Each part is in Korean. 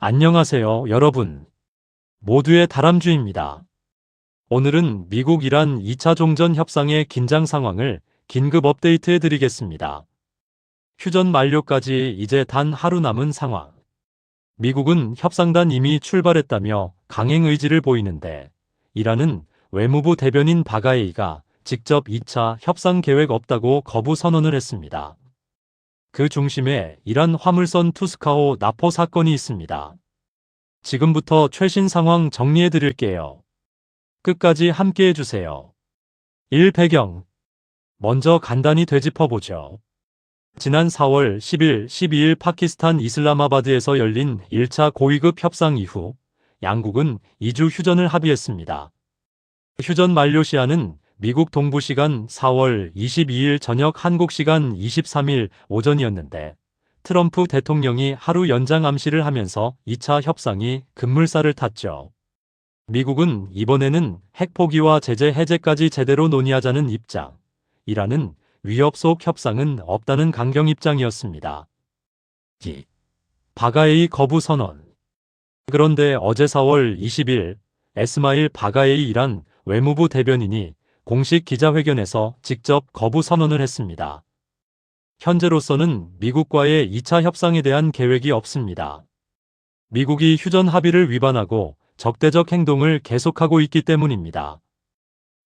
안녕하세요, 여러분. 모두의 다람쥐입니다. 오늘은 미국 이란 2차 종전 협상의 긴장 상황을 긴급 업데이트해 드리겠습니다. 휴전 만료까지 이제 단 하루 남은 상황. 미국은 협상단 이미 출발했다며 강행 의지를 보이는데, 이란은 외무부 대변인 바가에이가 직접 2차 협상 계획 없다고 거부 선언을 했습니다. 그 중심에 이란 화물선 투스카호 납포 사건이 있습니다. 지금부터 최신 상황 정리해 드릴게요. 끝까지 함께 해주세요. 1. 배경. 먼저 간단히 되짚어보죠. 지난 4월 10일, 12일 파키스탄 이슬라마바드에서 열린 1차 고위급 협상 이후 양국은 2주 휴전을 합의했습니다. 휴전 만료 시한은 미국 동부 시간 4월 22일 저녁 한국 시간 23일 오전이었는데, 트럼프 대통령이 하루 연장 암시를 하면서 2차 협상이 급물살을 탔죠. 미국은 이번에는 핵 포기와 제재 해제까지 제대로 논의하자는 입장, 이란은 위협 속 협상은 없다는 강경 입장이었습니다. 바가에이 거부 선언. 그런데 어제 4월 20일 에스마일 바가에이 이란 외무부 대변인이 공식 기자회견에서 직접 거부 선언을 했습니다. 현재로서는 미국과의 2차 협상에 대한 계획이 없습니다. 미국이 휴전 합의를 위반하고 적대적 행동을 계속하고 있기 때문입니다.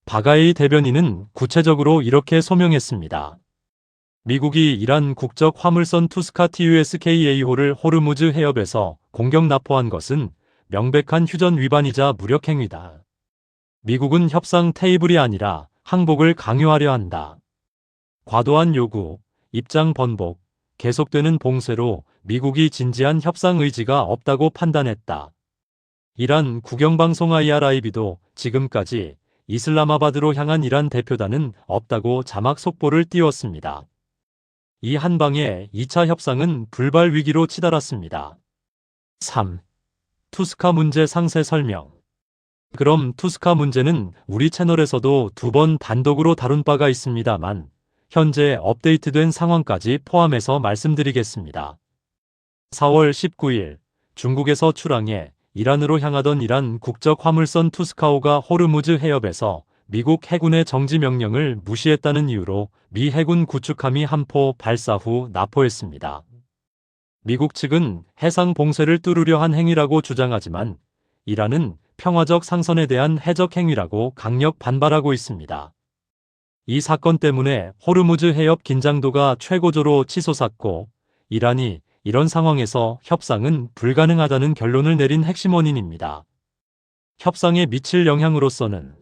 바가에이 대변인은 구체적으로 이렇게 소명했습니다. 미국이 이란 국적 화물선 투스카 TUSKA호를 호르무즈 해협에서 공격 납포한 것은 명백한 휴전 위반이자 무력 행위다. 미국은 협상 테이블이 아니라 항복을 강요하려 한다. 과도한 요구, 입장 번복, 계속되는 봉쇄로 미국이 진지한 협상 의지가 없다고 판단했다. 이란 국영방송 IRIB도 지금까지 이슬라마바드로 향한 이란 대표단은 없다고 자막 속보를 띄웠습니다. 이 한방에 2차 협상은 불발 위기로 치달았습니다. 3. 투스카 문제 상세 설명. 그럼 투스카 문제는 우리 채널에서도 2번 단독으로 다룬 바가 있습니다만, 현재 업데이트된 상황까지 포함해서 말씀드리겠습니다. 4월 19일 중국에서 출항해 이란으로 향하던 이란 국적 화물선 투스카호가 호르무즈 해협에서 미국 해군의 정지 명령을 무시했다는 이유로 미 해군 구축함이 한 포 발사 후 납포했습니다. 미국 측은 해상 봉쇄를 뚫으려 한 행위라고 주장하지만, 이란은 평화적 상선에 대한 해적 행위라고 강력 반발하고 있습니다. 이 사건 때문에 호르무즈 해협 긴장도가 최고조로 치솟았고, 이란이 이런 상황에서 협상은 불가능하다는 결론을 내린 핵심 원인입니다. 협상에 미칠 영향으로서는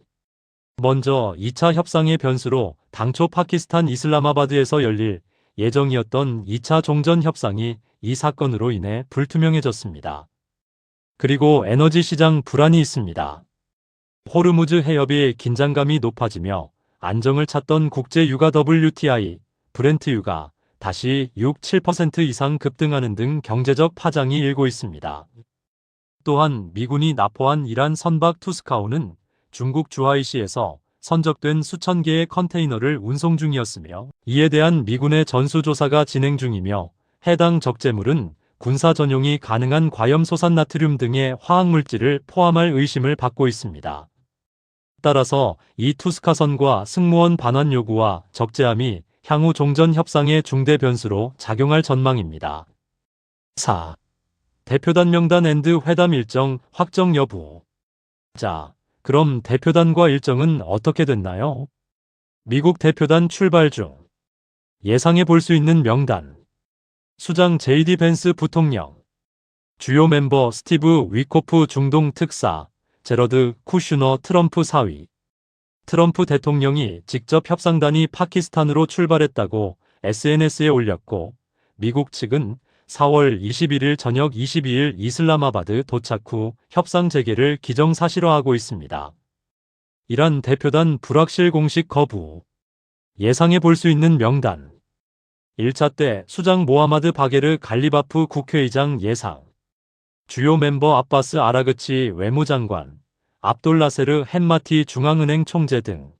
먼저 2차 협상의 변수로 당초 파키스탄 이슬라마바드에서 열릴 예정이었던 2차 종전 협상이 이 사건으로 인해 불투명해졌습니다. 그리고 에너지 시장 불안이 있습니다. 호르무즈 해협의 긴장감이 높아지며 안정을 찾던 국제 유가 WTI, 브렌트 유가 다시 6-7% 이상 급등하는 등 경제적 파장이 일고 있습니다. 또한 미군이 납포한 이란 선박 투스카호는 중국 주하이시에서 선적된 수천 개의 컨테이너를 운송 중이었으며, 이에 대한 미군의 전수조사가 진행 중이며, 해당 적재물은 군사 전용이 가능한 과염소산 나트륨 등의 화학물질을 포함할 의심을 받고 있습니다. 따라서 이 투스카선과 승무원 반환 요구와 적재함이 향후 종전 협상의 중대 변수로 작용할 전망입니다. 4. 대표단 명단 앤드 회담 일정 확정 여부. 자, 그럼 대표단과 일정은 어떻게 됐나요? 미국 대표단 출발 중. 예상해 볼 수 있는 명단. 수장 JD 벤스 부통령. 주요 멤버 스티브 위코프 중동 특사, 제러드 쿠슈너 트럼프 사위. 트럼프 대통령이 직접 협상단이 파키스탄으로 출발했다고 SNS에 올렸고, 미국 측은 4월 21일 저녁 22일 이슬라마바드 도착 후 협상 재개를 기정사실화하고 있습니다. 이란 대표단 불확실 공식 거부. 예상해 볼 수 있는 명단. 1차 때 수장 모하마드 바게르 갈리바프 국회의장 예상. 주요 멤버 아바스 아라그치 외무장관, 압돌나세르 햄마티 중앙은행 총재 등.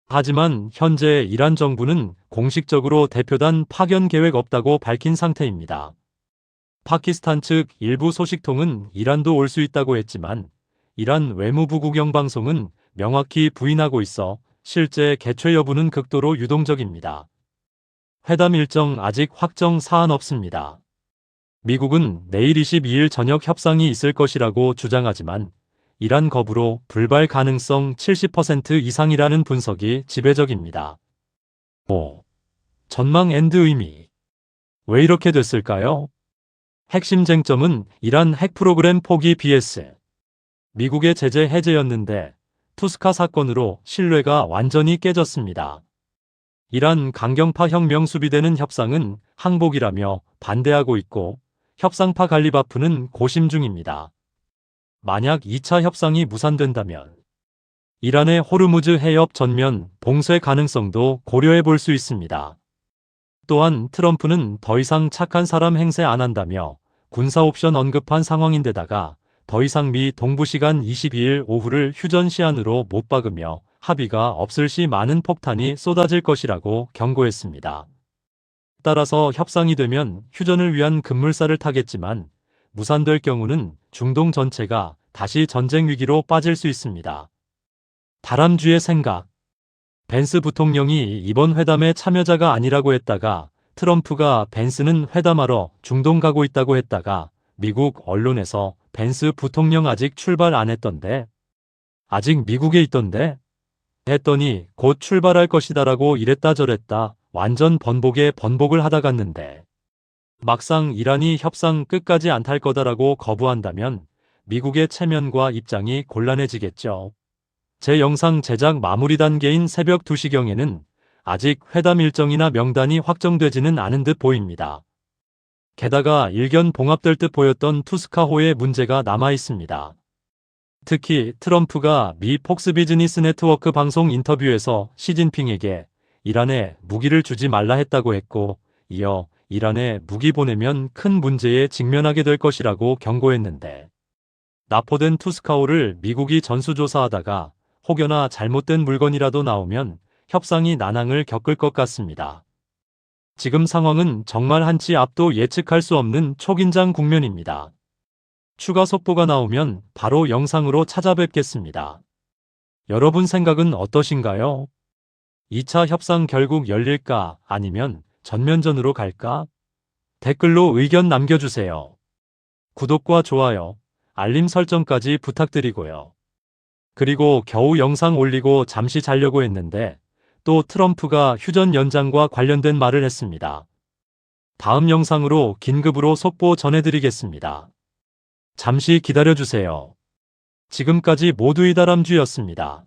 하지만 현재 이란 정부는 공식적으로 대표단 파견 계획 없다고 밝힌 상태입니다. 파키스탄 측 일부 소식통은 이란도 올 수 있다고 했지만 이란 외무부 국영방송은 명확히 부인하고 있어 실제 개최 여부는 극도로 유동적입니다. 회담 일정 아직 확정 사안 없습니다. 미국은 내일 22일 저녁 협상이 있을 것이라고 주장하지만 이란 거부로 불발 가능성 70% 이상이라는 분석이 지배적입니다. 5. 전망 앤드 의미. 왜 이렇게 됐을까요? 핵심 쟁점은 이란 핵 프로그램 포기 vs 미국의 제재 해제였는데 투스카 사건으로 신뢰가 완전히 깨졌습니다. 이란 강경파 혁명 수비대는 협상은 항복이라며 반대하고 있고 협상파 갈리바프는 고심 중입니다. 만약 2차 협상이 무산된다면 이란의 호르무즈 해협 전면 봉쇄 가능성도 고려해 볼 수 있습니다. 또한 트럼프는 더 이상 착한 사람 행세 안 한다며 군사 옵션 언급한 상황인데다가 더 이상 미 동부 시간 22일 오후를 휴전 시한으로 못 박으며 합의가 없을 시 많은 폭탄이 쏟아질 것이라고 경고했습니다. 따라서 협상이 되면 휴전을 위한 급물살을 타겠지만 무산될 경우는 중동 전체가 다시 전쟁 위기로 빠질 수 있습니다. 다람쥐의 생각. 벤스 부통령이 이번 회담의 참여자가 아니라고 했다가 트럼프가 벤스는 회담하러 중동 가고 있다고 했다가 미국 언론에서 벤스 부통령 아직 출발 안 했던데? 아직 미국에 있던데? 했더니 곧 출발할 것이다라고 이랬다 저랬다 완전 번복에 번복을 하다 갔는데 막상 이란이 협상 끝까지 안 탈 거다라고 거부한다면 미국의 체면과 입장이 곤란해지겠죠. 제 영상 제작 마무리 단계인 새벽 2시경에는 아직 회담 일정이나 명단이 확정되지는 않은 듯 보입니다. 게다가 일견 봉합될 듯 보였던 투스카호의 문제가 남아 있습니다. 특히 트럼프가 미 폭스 비즈니스 네트워크 방송 인터뷰에서 시진핑에게 이란에 무기를 주지 말라 했다고 했고 이어 이란에 무기 보내면 큰 문제에 직면하게 될 것이라고 경고했는데 납포된 투스카호를 미국이 전수조사하다가 혹여나 잘못된 물건이라도 나오면 협상이 난항을 겪을 것 같습니다. 지금 상황은 정말 한치 앞도 예측할 수 없는 초긴장 국면입니다. 추가 속보가 나오면 바로 영상으로 찾아뵙겠습니다. 여러분 생각은 어떠신가요? 2차 협상 결국 열릴까 아니면 전면전으로 갈까? 댓글로 의견 남겨주세요. 구독과 좋아요, 알림 설정까지 부탁드리고요. 그리고 겨우 영상 올리고 잠시 자려고 했는데 또 트럼프가 휴전 연장과 관련된 말을 했습니다. 다음 영상으로 긴급으로 속보 전해드리겠습니다. 잠시 기다려주세요. 지금까지 모두이 다람쥐였습니다.